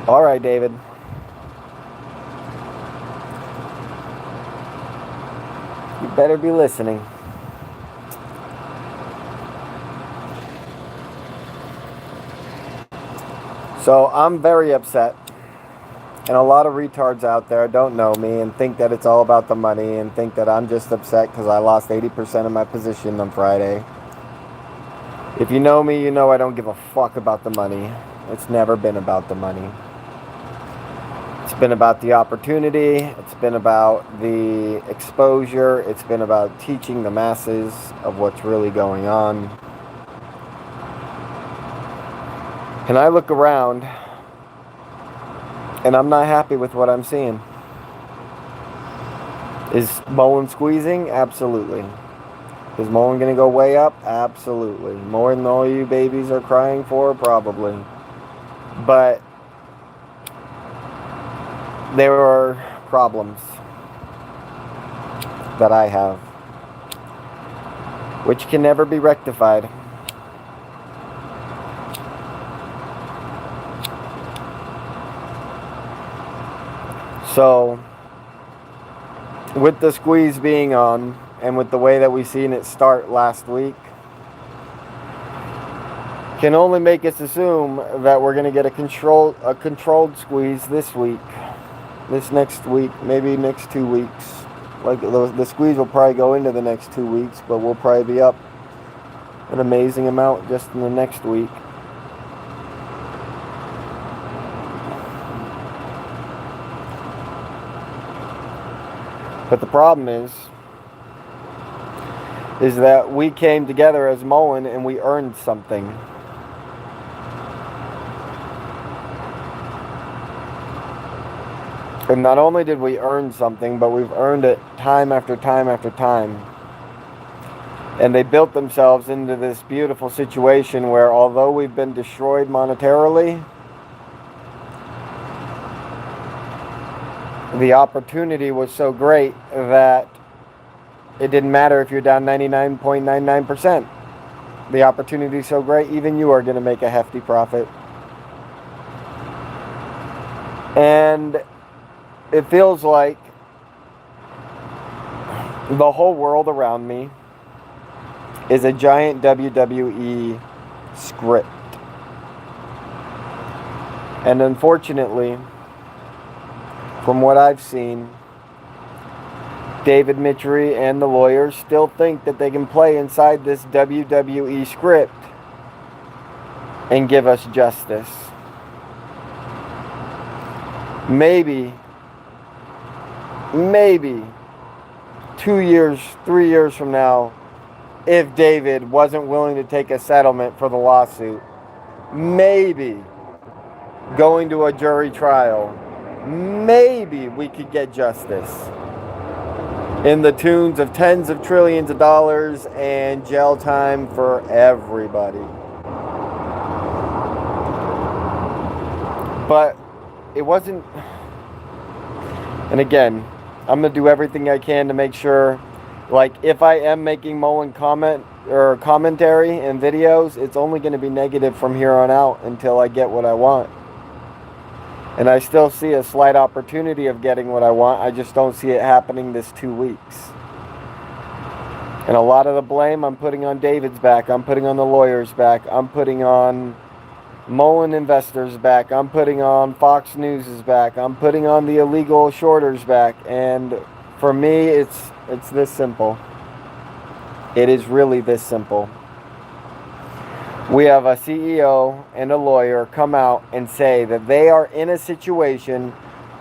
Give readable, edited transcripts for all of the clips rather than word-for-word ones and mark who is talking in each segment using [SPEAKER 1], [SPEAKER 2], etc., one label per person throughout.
[SPEAKER 1] All right, David. You better be listening. So I'm very upset. And a lot of retards out there don't know me and think that it's all about the money and think that I'm just upset because I lost 80% of my position on Friday. If you know me, you know I don't give a fuck about the money. It's never been about the money. It's been about the opportunity. It's been about the exposure. It's been about teaching the masses of what's really going on. And I look around and I'm not happy with what I'm seeing. Is Mullen squeezing? Absolutely. Is Mullen going to go way up? Absolutely. More than all you babies are crying for? Probably. But there are problems that I have, which can never be rectified. So, with the squeeze being on, and with the way that we seen it start last week, can only make us assume that we're going to get a controlled squeeze this week, this next week, maybe next 2 weeks. Like the squeeze will probably go into the next 2 weeks, but we'll probably be up an amazing amount just in the next week. But the problem is that we came together as Mullen and we earned something. And not only did we earn something, but we've earned it time after time after time. And they built themselves into this beautiful situation where, although we've been destroyed monetarily, the opportunity was so great that it didn't matter if you're down 99.99%. The opportunity is so great, even you are going to make a hefty profit. And it feels like the whole world around me is a giant WWE script. And unfortunately, from what I've seen, David Michery and the lawyers still think that they can play inside this WWE script and give us justice. Maybe 2 years, 3 years from now, if David wasn't willing to take a settlement for the lawsuit, maybe going to a jury trial, maybe we could get justice in the tunes of tens of trillions of dollars and jail time for everybody. But it wasn't. And again, I'm going to do everything I can to make sure, like, if I am making Mullen commentary and videos, it's only going to be negative from here on out until I get what I want. And I still see a slight opportunity of getting what I want. I just don't see it happening this 2 weeks. And a lot of the blame I'm putting on David's back. I'm putting on the lawyer's back. I'm putting on Mullen investors' back. I'm putting on Fox News' back. I'm putting on the illegal shorters' back. And for me, it's this simple. It is really this simple. We have a CEO and a lawyer come out and say that they are in a situation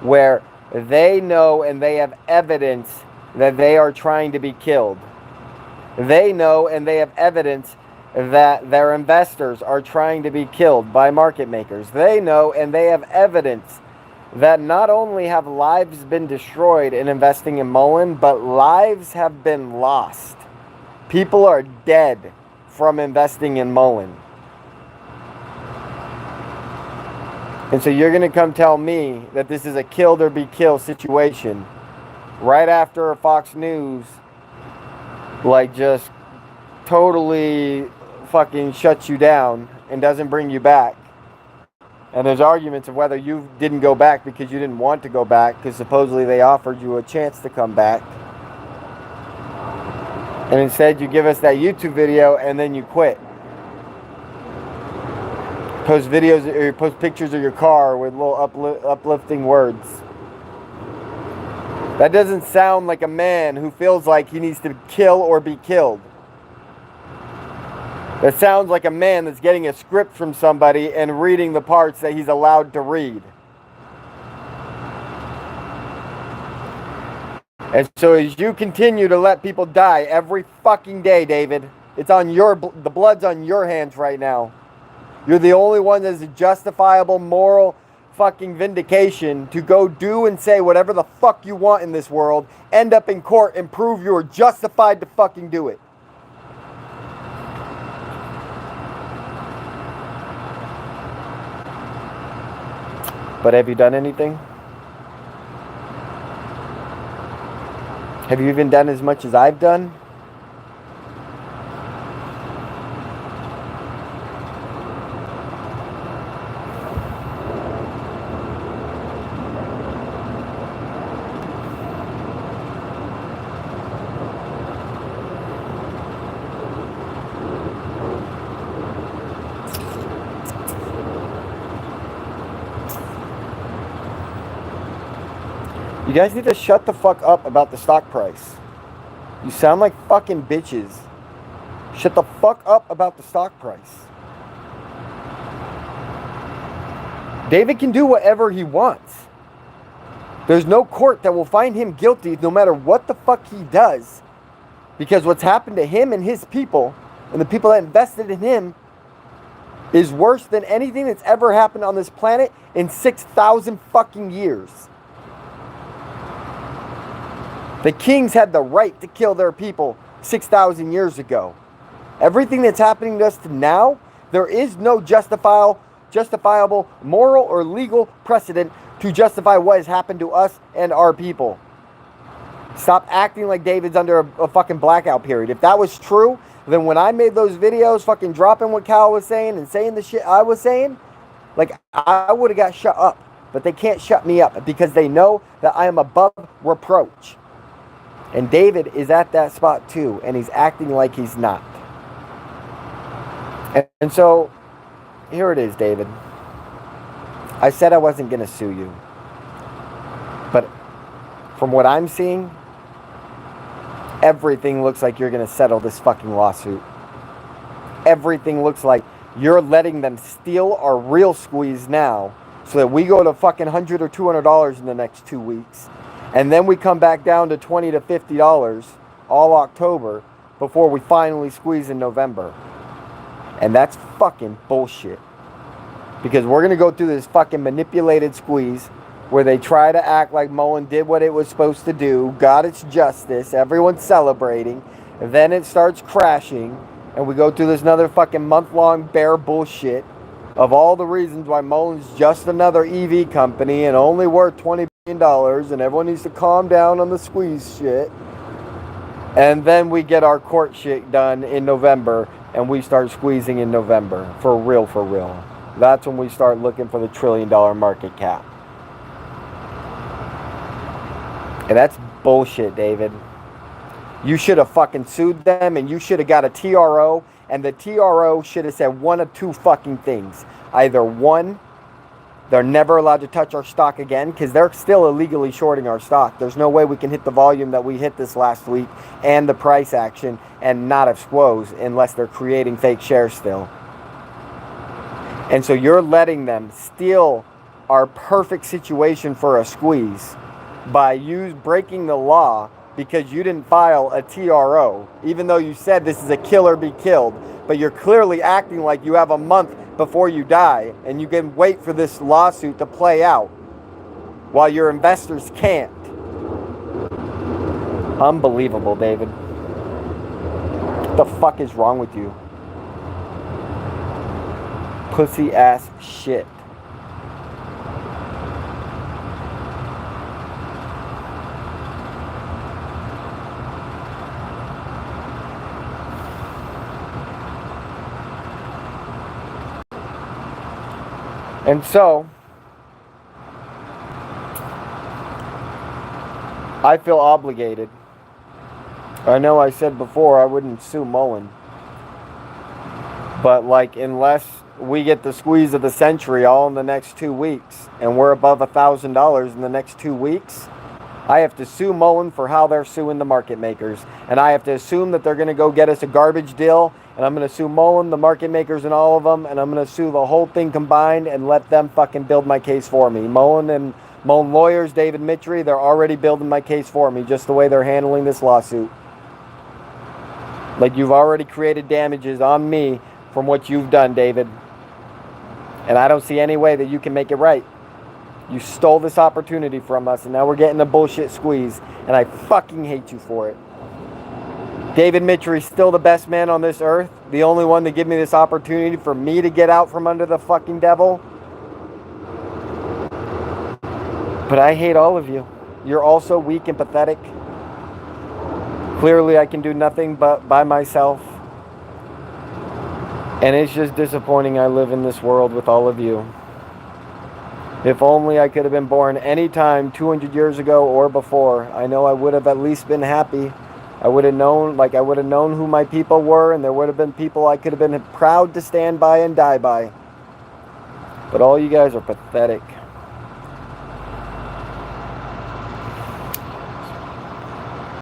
[SPEAKER 1] where they know and they have evidence that they are trying to be killed. They know and they have evidence that their investors are trying to be killed by market makers. They know and they have evidence that not only have lives been destroyed in investing in Mullen, but lives have been lost. People are dead from investing in Mullen. And so you're going to come tell me that this is a killed or be killed situation right after Fox News, like, just totally fucking shuts you down and doesn't bring you back. And there's arguments of whether you didn't go back because you didn't want to go back, because supposedly they offered you a chance to come back. And instead you give us that YouTube video and then you quit. Post videos or post pictures of your car with little uplifting words. That doesn't sound like a man who feels like he needs to kill or be killed. That sounds like a man that's getting a script from somebody and reading the parts that he's allowed to read. And so as you continue to let people die every fucking day, David, it's on the blood's on your hands right now. You're the only one that has a justifiable moral fucking vindication to go do and say whatever the fuck you want in this world, end up in court and prove you're justified to fucking do it. But have you done anything? Have you even done as much as I've done? You guys need to shut the fuck up about the stock price. You sound like fucking bitches. Shut the fuck up about the stock price. David can do whatever he wants. There's no court that will find him guilty no matter what the fuck he does. Because what's happened to him and his people, and the people that invested in him, is worse than anything that's ever happened on this planet in 6,000 fucking years. The kings had the right to kill their people 6,000 years ago. Everything that's happening to us now, there is no justifiable moral or legal precedent to justify what has happened to us and our people. Stop acting like David's under a fucking blackout period. If that was true, then when I made those videos fucking dropping what Cal was saying and saying the shit I was saying, like, I would have got shut up. But they can't shut me up because they know that I am above reproach. And David is at that spot too, and he's acting like he's not. And so, here it is, David. I said I wasn't going to sue you. But from what I'm seeing, everything looks like you're going to settle this fucking lawsuit. Everything looks like you're letting them steal our real squeeze now so that we go to fucking $100 or $200 in the next 2 weeks. And then we come back down to $20 to $50 all October before we finally squeeze in November. And that's fucking bullshit. Because we're going to go through this fucking manipulated squeeze where they try to act like Mullen did what it was supposed to do, got its justice, everyone's celebrating, and then it starts crashing, and we go through this another fucking month-long bear bullshit of all the reasons why Mullen's just another EV company and only worth $20 billion, and everyone needs to calm down on the squeeze shit. And then we get our court shit done in November, and we start squeezing in November. For real, for real. That's when we start looking for the $1 trillion market cap. And that's bullshit, David. You should have fucking sued them, and you should have got a TRO, and the TRO should have said one of two fucking things. Either one, they're never allowed to touch our stock again because they're still illegally shorting our stock. There's no way we can hit the volume that we hit this last week and the price action and not have squoze unless they're creating fake shares still. And so you're letting them steal our perfect situation for a squeeze by you breaking the law because you didn't file a TRO, even though you said this is a kill or be killed. But you're clearly acting like you have a month before you die, and you can wait for this lawsuit to play out while your investors can't. Unbelievable, David. What the fuck is wrong with you? Pussy ass shit. And so, I feel obligated. I know I said before I wouldn't sue Mullen. But like, unless we get the squeeze of the century all in the next 2 weeks, and we're above $1,000 in the next 2 weeks, I have to sue Mullen for how they're suing the market makers. And I have to assume that they're going to go get us a garbage deal. And I'm going to sue Mullen, the market makers, and all of them. And I'm going to sue the whole thing combined and let them fucking build my case for me. Mullen and Mullen lawyers, David Michery, they're already building my case for me, just the way they're handling this lawsuit. Like, you've already created damages on me from what you've done, David. And I don't see any way that you can make it right. You stole this opportunity from us, and now we're getting a bullshit squeeze, and I fucking hate you for it. David Michery's still the best man on this earth, the only one to give me this opportunity for me to get out from under the fucking devil. But I hate all of you. You're all so weak and pathetic. Clearly, I can do nothing but by myself. And it's just disappointing I live in this world with all of you. If only I could have been born anytime 200 years ago or before. I know I would have at least been happy. I would have known who my people were, and there would have been people I could have been proud to stand by and die by. But all you guys are pathetic.